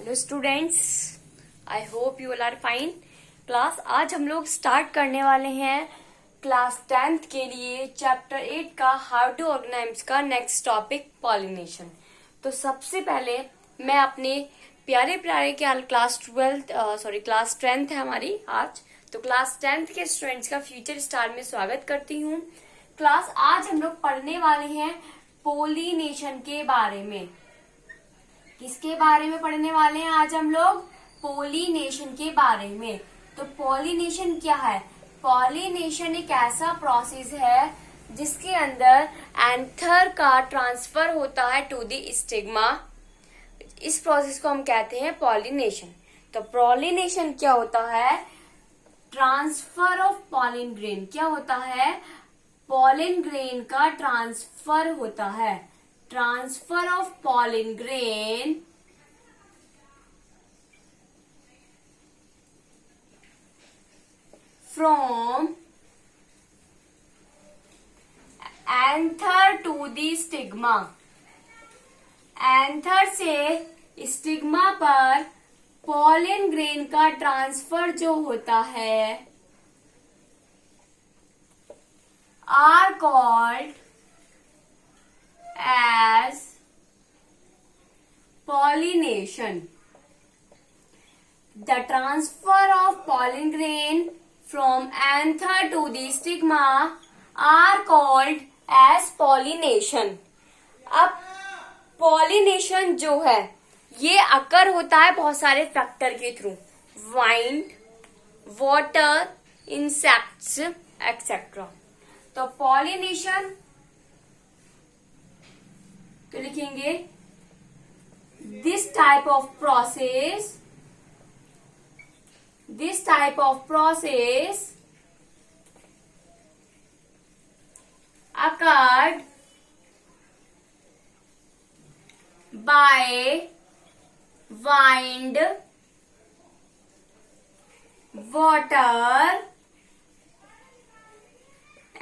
Hello students, I hope you all are fine. Class आज हम लोग स्टार्ट करने वाले हैं क्लास 10th के लिए चैप्टर 8 का हाउ टू ऑर्गेनाइज का नेक्स्ट टॉपिक पॉलिनेशन। तो सबसे पहले मैं अपने प्यारे प्यारे के क्लास 10th है हमारी आज, तो क्लास 10th के स्टूडेंट्स का फ्यूचर स्टार में स्वागत करती हूँ। क्लास आज हम लोग पढ़ने वाले हैं पोलिनेशन के बारे में। किसके बारे में पढ़ने वाले हैं आज हम लोग? पोलिनेशन के बारे में। तो पोलिनेशन क्या है? पोलिनेशन एक ऐसा प्रोसेस है जिसके अंदर एंथर का ट्रांसफर होता है टू द स्टिग्मा। इस प्रोसेस को हम कहते हैं पोलिनेशन। तो पोलिनेशन क्या होता है? Transfer of pollen grain. क्या होता है? पॉलिन ग्रेन का ट्रांसफर होता है। ट्रांसफर ऑफ pollen grain from anther to the stigma। Anther से स्टिग्मा पर पॉलिन ग्रेन का ट्रांसफर जो होता है are called as pollination। The transfer of pollen grain from anther to the stigma are called as pollination। अब pollination जो है ये अकर होता है बहुत सारे फैक्टर के through, wind, water, insects etcetera. तो pollination तो लिखेंगे this type of process occurred by wind, water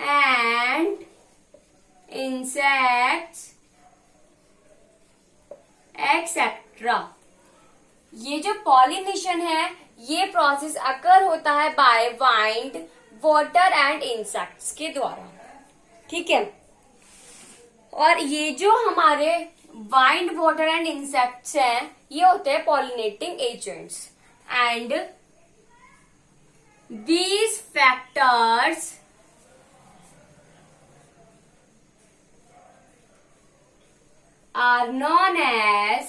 and insects etcetera. ये जो पॉलिनेशन है ये प्रोसेस अकर होता है by wind, water and insects के द्वारा, ठीक है। और ये जो हमारे वाइंड, वाटर एंड इंसेक्ट्स हैं ये होते हैं pollinating agents and these factors are known as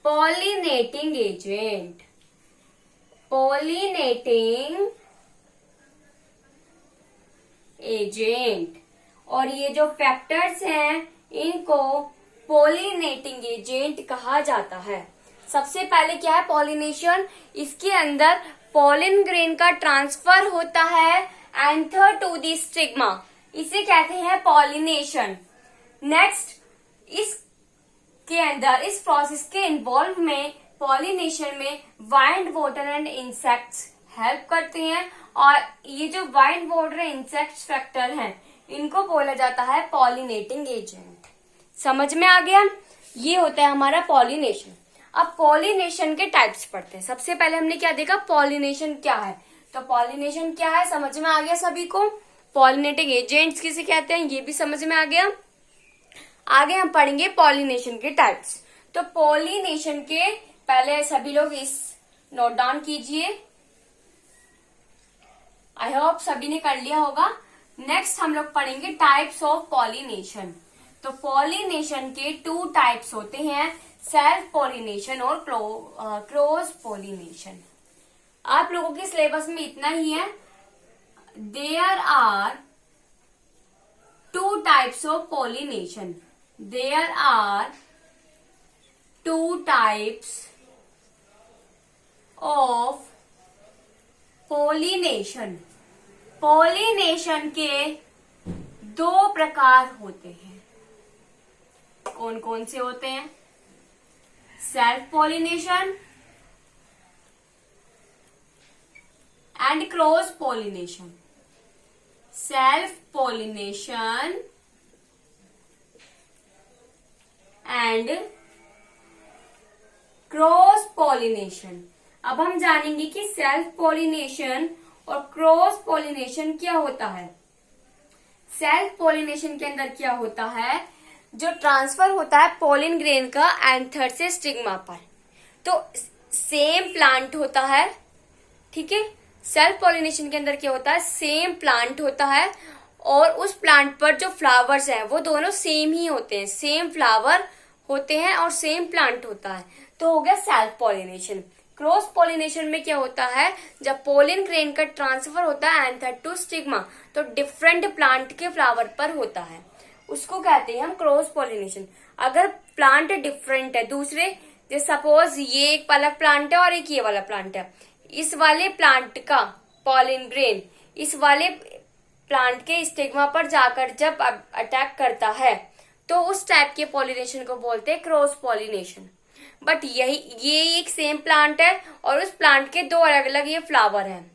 pollinating agent। pollinating agent। और ये जो फैक्टर्स हैं इनको पोलिनेटिंग एजेंट कहा जाता है। सबसे पहले क्या है पॉलिनेशन? इसके अंदर पॉलिन ग्रेन का ट्रांसफर होता है एंथर टू द स्टिग्मा, इसे कहते हैं पॉलिनेशन। नेक्स्ट इसके अंदर इस प्रोसेस के इन्वॉल्व में पॉलिनेशन में wind, water and insects help करते हैं और ये जो वाइंड, वाटर, इंसेक्ट्स फैक्टर हैं इनको बोला जाता है पॉलिनेटिंग एजेंट। समझ में आ गया? ये होता है हमारा पॉलिनेशन। अब पॉलिनेशन के टाइप्स पढ़ते हैं। सबसे पहले हमने क्या देखा? पॉलिनेशन क्या है। तो पॉलिनेशन क्या है समझ में आ गया सभी को? पॉलिनेटिंग एजेंट्स किसे कहते हैं ये भी समझ में आ गया। आगे हम पढ़ेंगे पॉलिनेशन के टाइप्स। तो पॉलिनेशन के पहले सभी लोग इस नोट डाउन कीजिए। आई होप सभी ने कर लिया होगा। नेक्स्ट हम लोग पढ़ेंगे टाइप्स ऑफ पॉलिनेशन। तो पॉलिनेशन के 2 टाइप्स होते हैं, सेल्फ पॉलिनेशन और क्रॉस पॉलिनेशन। आप लोगों के सिलेबस में इतना ही है। There are 2 types of pollination। There are 2 types of pollination। pollination के 2 प्रकार होते हैं। कौन कौन से होते हैं? Self pollination and cross pollination. self pollination and cross pollination. अब हम जानेंगे कि सेल्फ पॉलिनेशन और क्रॉस पॉलिनेशन क्या होता है। सेल्फ पॉलिनेशन के अंदर क्या होता है, जो ट्रांसफर होता है पोलिन ग्रेन का एंथर से स्टिग्मा पर। तो सेम प्लांट होता है, ठीक है। सेल्फ पॉलिनेशन के अंदर क्या होता है, सेम प्लांट होता है और उस प्लांट पर जो फ्लावर्स हैं वो दोनों सेम ही होते हैं, सेम फ्लावर होते हैं और सेम प्लांट होता है। तो हो गया सेल्फ पॉलिनेशन। क्रॉस पॉलिनेशन में क्या होता है, जब पोलिन ग्रेन का ट्रांसफर होता है एंथर टू स्टिग्मा, तो डिफरेंट प्लांट के फ्लावर पर होता है, उसको कहते हैं हम क्रॉस पॉलिनेशन। अगर प्लांट डिफरेंट है दूसरे, जैसे सपोज ये एक अलग प्लांट है और एक ये वाला प्लांट है, इस वाले प्लांट का पोलिन ग्रेन इस वाले प्लांट के स्टिग्मा पर जाकर जब अटैक करता है तो उस टाइप के पॉलिनेशन को बोलते हैं क्रॉस पॉलिनेशन। बट ये एक सेम प्लांट है और उस प्लांट के दो अलग अलग ये फ्लावर हैं,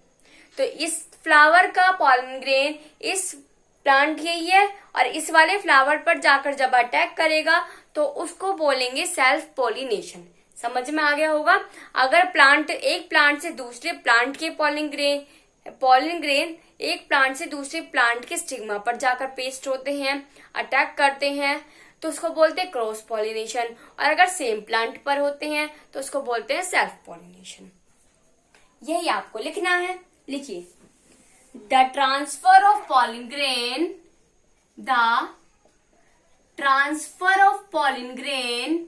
तो इस फ्लावर का पोलिन ग्रेन इस प्लांट यही है और इस वाले फ्लावर पर जाकर जब अटैक करेगा तो उसको बोलेंगे सेल्फ पॉलिनेशन। समझ में आ गया होगा। अगर प्लांट एक प्लांट से दूसरे प्लांट के पोलिन ग्रेन एक प्लांट से दूसरे प्लांट के स्टिग्मा पर जाकर पेस्ट होते हैं, अटैक करते हैं, तो उसको बोलते हैं क्रॉस पॉलिनेशन। और अगर सेम प्लांट पर होते हैं तो उसको बोलते हैं सेल्फ पॉलिनेशन। यही आपको लिखना है, लिखिए। The transfer of pollen grain the transfer of pollen grain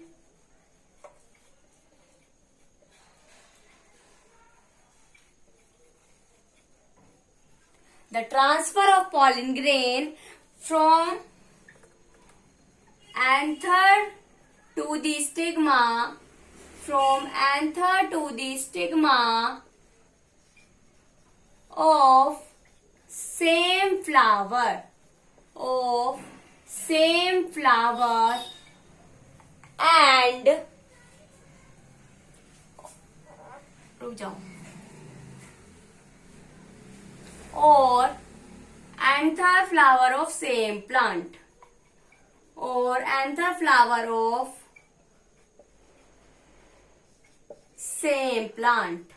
the transfer of pollen grain from anther to the stigma of same flower and रुक जाओ और anther flower of same plant or anther flower of same plant।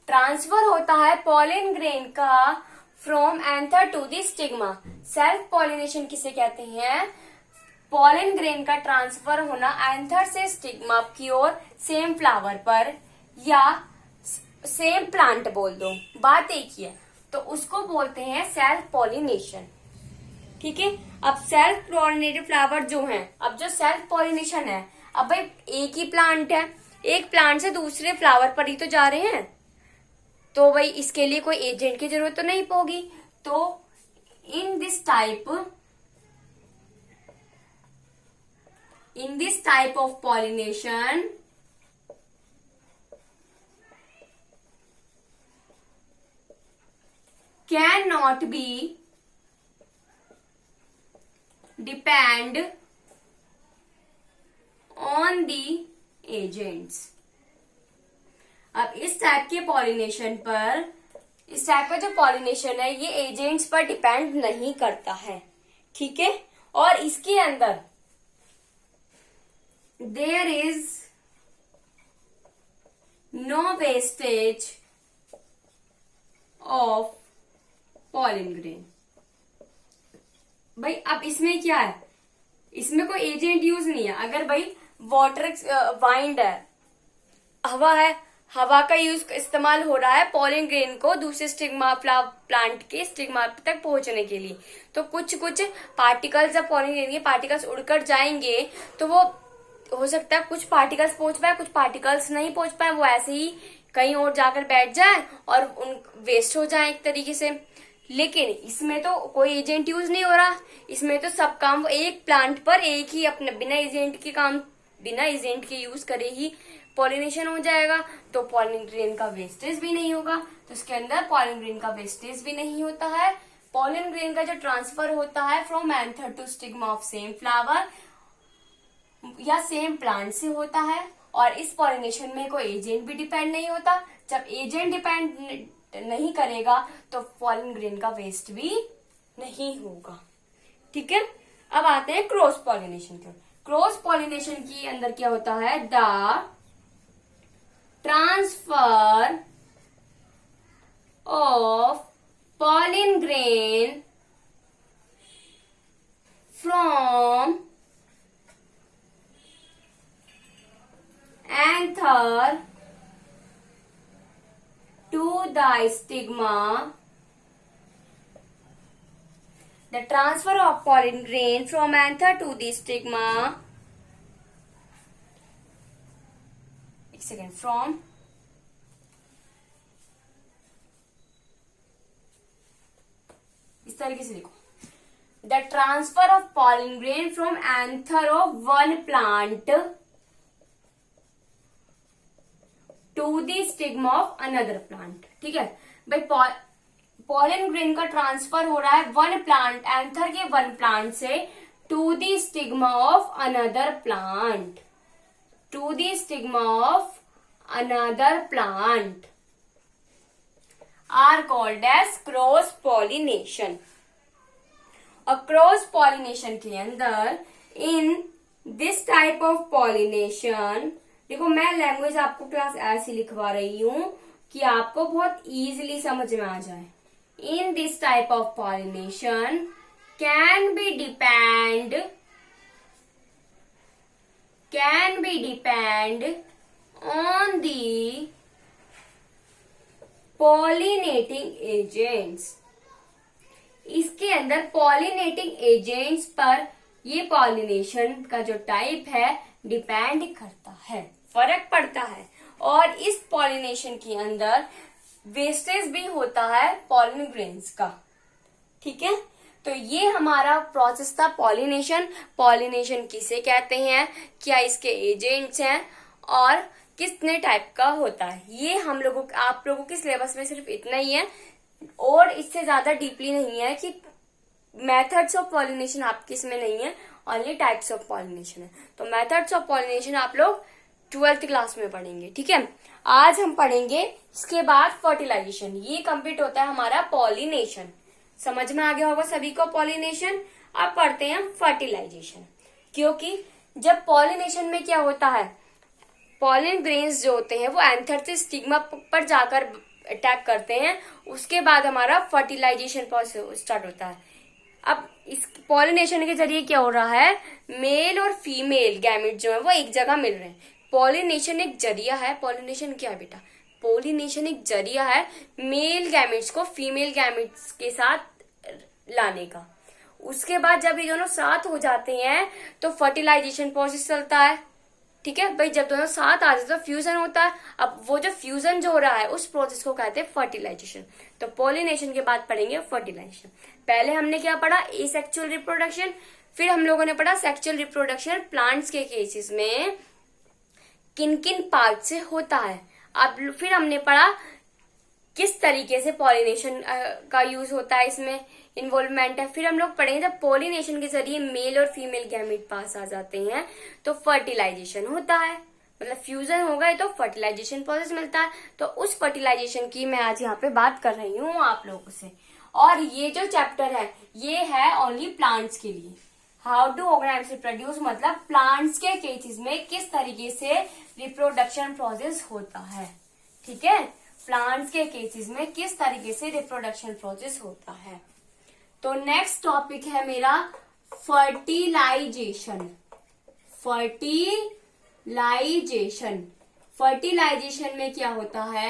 Transfer होता है pollen grain का from anther to the stigma. Self pollination किसे कहते हैं, pollen grain का ट्रांसफर होना एंथर से स्टिग्मा की ओर सेम फ्लावर पर या सेम प्लांट बोल दो, बात एक ही है, तो उसको बोलते हैं सेल्फ पॉलिनेशन। ठीक है। अब सेल्फ पॉलिनेटेड फ्लावर जो हैं, अब जो सेल्फ पॉलिनेशन है, अब भाई एक ही प्लांट है, एक प्लांट से दूसरे फ्लावर पर ही तो जा रहे हैं, तो भाई इसके लिए कोई एजेंट की जरूरत तो नहीं होगी। तो इन this type of pollination cannot be depend on the agents। अब इस टाइप के पॉलिनेशन पर, इस टाइप का जो पॉलिनेशन है ये एजेंट्स पर डिपेंड नहीं करता है, ठीक है। और इसके अंदर there is no wastage of pollen grain. भाई अब इसमें क्या है, इसमें कोई एजेंट यूज नहीं है। अगर भाई वाटर वाइंड है, हवा है, हवा का यूज इस्तेमाल हो रहा है पोलिन ग्रेन को दूसरे स्टिग्मा प्लांट के स्टिग्मा तक पहुंचने के लिए, तो कुछ पार्टिकल्स, जब पोलिन ग्रेन के पार्टिकल्स उड़कर जाएंगे तो वो हो सकता है कुछ पार्टिकल्स पहुंच पाए, कुछ पार्टिकल्स नहीं पहुंच पाए, वो ऐसे ही कहीं और जाकर बैठ जाए और उन वेस्ट हो जाए एक तरीके से। लेकिन इसमें तो कोई एजेंट यूज नहीं हो रहा, इसमें तो सब काम एक प्लांट पर एक ही अपने बिना एजेंट के यूज करे ही पॉलिनेशन हो जाएगा, तो पोलिन ग्रेन का वेस्टेज भी नहीं होगा। तो इसके अंदर पोलिन ग्रेन का वेस्टेज भी नहीं होता है। पोलिन ग्रेन का जो ट्रांसफर होता है from anther to stigma of same flower या सेम प्लांट से होता है, और इस पॉलिनेशन में कोई एजेंट भी डिपेंड नहीं होता। जब एजेंट डिपेंड नहीं करेगा तो पोलिन ग्रेन का वेस्ट भी नहीं होगा। ठीक है, अब आते हैं क्रॉस पॉलिनेशन के। क्रॉस पॉलिनेशन के अंदर क्या होता है, द ट्रांसफर ऑफ pollen grain from anther to the stigma. The transfer of pollen grain from anther to the stigma. एक सेकेंड, from इस तरीके से लिखो, the transfer of pollen grain from anther of one plant to the stigma of another plant. ठीक है भाई, pollen grain का transfer हो रहा है वन प्लांट, एंथर के वन प्लांट से to the stigma of another plant, to the stigma of another plant are called as cross pollination। और क्रॉस पॉलिनेशन के अंदर in this type of pollination, देखो मैं लैंग्वेज आपको क्लास ऐसी लिखवा रही हूं कि आपको बहुत इजीली समझ में आ जाए। इन this type of pollination can be depend on the pollinating agents. इसके अंदर पॉलिनेटिंग एजेंट्स पर ये पॉलिनेशन का जो टाइप है डिपेंड करता है, फर्क पड़ता है। और इस पॉलिनेशन के अंदर वेस्टेज भी होता है पॉलिन ग्रेन्स का। ठीक है, तो ये हमारा प्रोसेस था पॉलिनेशन। पॉलिनेशन किसे कहते हैं, क्या इसके एजेंट्स हैं और कितने टाइप का होता है, ये हम लोगों आप लोगों के सिलेबस में सिर्फ इतना ही है और इससे ज्यादा डीपली नहीं है कि मेथड्स ऑफ पॉलिनेशन आपके इसमें नहीं है, ओनली टाइप्स ऑफ पॉलिनेशन है। तो मेथड्स ऑफ पॉलिनेशन आप लोग 12th क्लास में पढ़ेंगे। ठीक है, आज हम पढ़ेंगे इसके बाद फर्टिलाइजेशन। ये कंप्लीट होता है हमारा पॉलिनेशन। समझ में आ गया होगा सभी को पॉलिनेशन। अब पढ़ते हैं फर्टिलाइजेशन, क्योंकि जब पॉलिनेशन में क्या होता है, पॉलिन ग्रेन्स जो होते हैं वो एंथर से स्टिग्मा पर जाकर अटैक करते हैं, उसके बाद हमारा फर्टिलाइजेशन प्रोसेस स्टार्ट होता है। अब इस पॉलिनेशन के जरिए क्या हो रहा है, मेल और फीमेल गैमेट जो है वो एक जगह मिल रहे हैं। पॉलिनेशन एक जरिया है। पॉलिनेशन क्या है बेटा, पॉलिनेशन एक जरिया है मेल गैमेट्स को फीमेल गैमेट्स के साथ लाने का। उसके बाद जब ये दोनों साथ हो जाते हैं तो फर्टिलाइजेशन प्रोसेस चलता है। ठीक है भाई, जब दोनों साथ आ जाते हैं तो फ्यूजन होता है। अब वो जो फ्यूजन जो हो रहा है उस प्रोसेस को कहते हैं फर्टिलाइजेशन। तो पॉलिनेशन के बाद पढ़ेंगे फर्टिलाइजेशन। पहले हमने क्या पढ़ा, एसेक्सुअल रिप्रोडक्शन, फिर हम लोगों ने पढ़ा सेक्सुअल रिप्रोडक्शन प्लांट्स के केसेस में किन किन पार्ट से होता है। अब फिर हमने पढ़ा किस तरीके से पॉलिनेशन का यूज होता है, इसमें इन्वॉल्वमेंट है। फिर हम लोग पढ़ेंगे जब पॉलिनेशन के जरिए मेल और फीमेल गैमेट पास आ जाते हैं तो फर्टिलाइजेशन होता है, मतलब फ्यूजन हो गए तो फर्टिलाइजेशन प्रोसेस मिलता है। तो उस फर्टिलाइजेशन की मैं आज यहाँ पे बात कर रही हूँ आप लोगों से। और ये जो चैप्टर है ये है ओनली प्लांट्स के लिए। हाउ डू ऑर्गेनिज्म रिप्रोड्यूस, मतलब प्लांट्स के केसेस में किस तरीके से रिप्रोडक्शन प्रोसेस होता है। ठीक है, प्लांट्स के केसेस में किस तरीके से रिप्रोडक्शन प्रोसेस होता है। तो नेक्स्ट टॉपिक है मेरा फर्टिलाइजेशन। फर्टिलाइजेशन में क्या होता है,